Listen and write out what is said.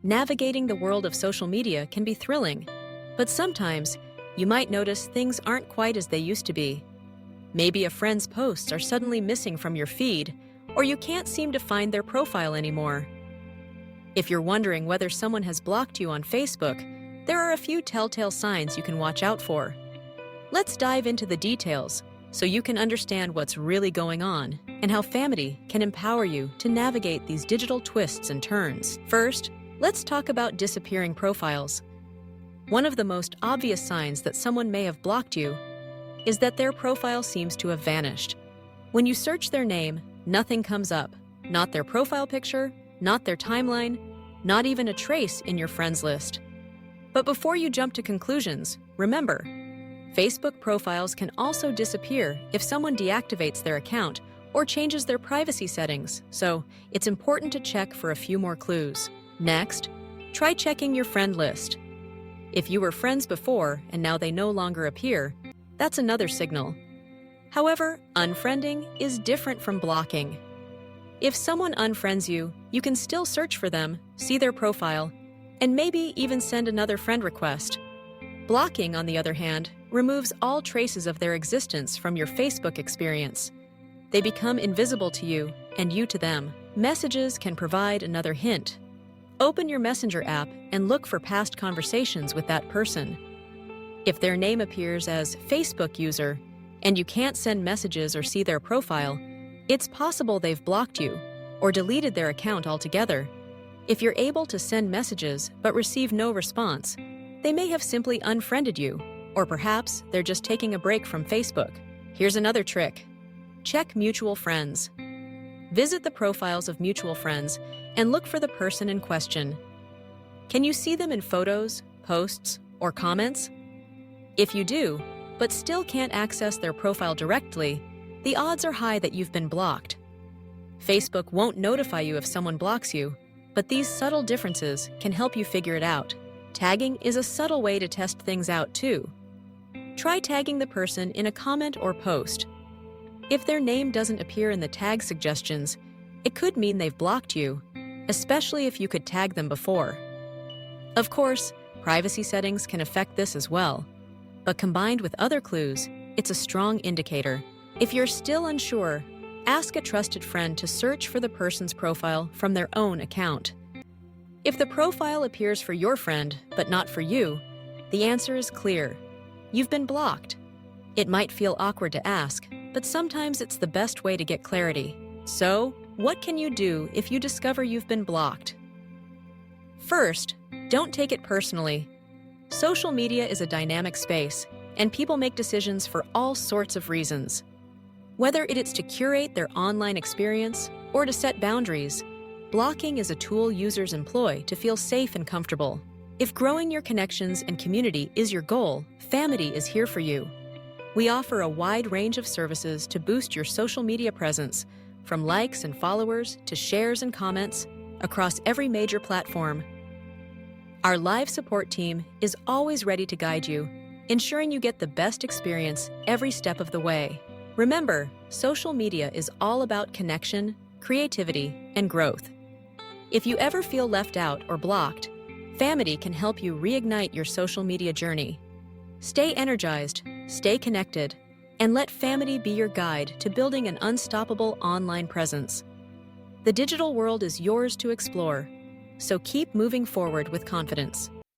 Navigating the world of social media can be thrilling, but sometimes you might notice things aren't quite as they used to be. Maybe a friend's posts are suddenly missing from your feed, or you can't seem to find their profile anymore. If you're wondering whether someone has blocked you on Facebook, there are a few telltale signs you can watch out for. Let's dive into the details so you can understand what's really going on and how Famety can empower you to navigate these digital twists and turns. First, let's talk about disappearing profiles. One of the most obvious signs that someone may have blocked you is that their profile seems to have vanished. When you search their name, nothing comes up. Not their profile picture, not their timeline, not even a trace in your friends list. But before you jump to conclusions, remember, Facebook profiles can also disappear if someone deactivates their account or changes their privacy settings, so it's important to check for a few more clues. Next, try checking your friend list. If you were friends before and now they no longer appear, that's another signal. However, unfriending is different from blocking. If someone unfriends you, you can still search for them, see their profile, and maybe even send another friend request. Blocking, on the other hand, removes all traces of their existence from your Facebook experience. They become invisible to you, and you to them. Messages can provide another hint. Open your Messenger app and look for past conversations with that person. If their name appears as Facebook user, and you can't send messages or see their profile, it's possible they've blocked you or deleted their account altogether. If you're able to send messages but receive no response, they may have simply unfriended you, or perhaps they're just taking a break from Facebook. Here's another trick. Check mutual friends. Visit the profiles of mutual friends and look for the person in question. Can you see them in photos, posts, or comments? If you do, but still can't access their profile directly, the odds are high that you've been blocked. Facebook won't notify you if someone blocks you, but these subtle differences can help you figure it out. Tagging is a subtle way to test things out too. Try tagging the person in a comment or post. If their name doesn't appear in the tag suggestions, it could mean they've blocked you, especially if you could tag them before. Of course, privacy settings can affect this as well, but combined with other clues, it's a strong indicator. If you're still unsure, ask a trusted friend to search for the person's profile from their own account. If the profile appears for your friend, but not for you, the answer is clear. You've been blocked. It might feel awkward to ask, but sometimes it's the best way to get clarity. So, what can you do if you discover you've been blocked? First, don't take it personally. Social media is a dynamic space, and people make decisions for all sorts of reasons. Whether it is to curate their online experience or to set boundaries, blocking is a tool users employ to feel safe and comfortable. If growing your connections and community is your goal, Famety is here for you. We offer a wide range of services to boost your social media presence, from likes and followers to shares and comments, across every major platform. Our live support team is always ready to guide you, ensuring you get the best experience every step of the way. Remember, social media is all about connection, creativity, and growth. If you ever feel left out or blocked, Famety can help you reignite your social media journey. Stay energized, stay connected, and let Famety be your guide to building an unstoppable online presence. The digital world is yours to explore, so keep moving forward with confidence.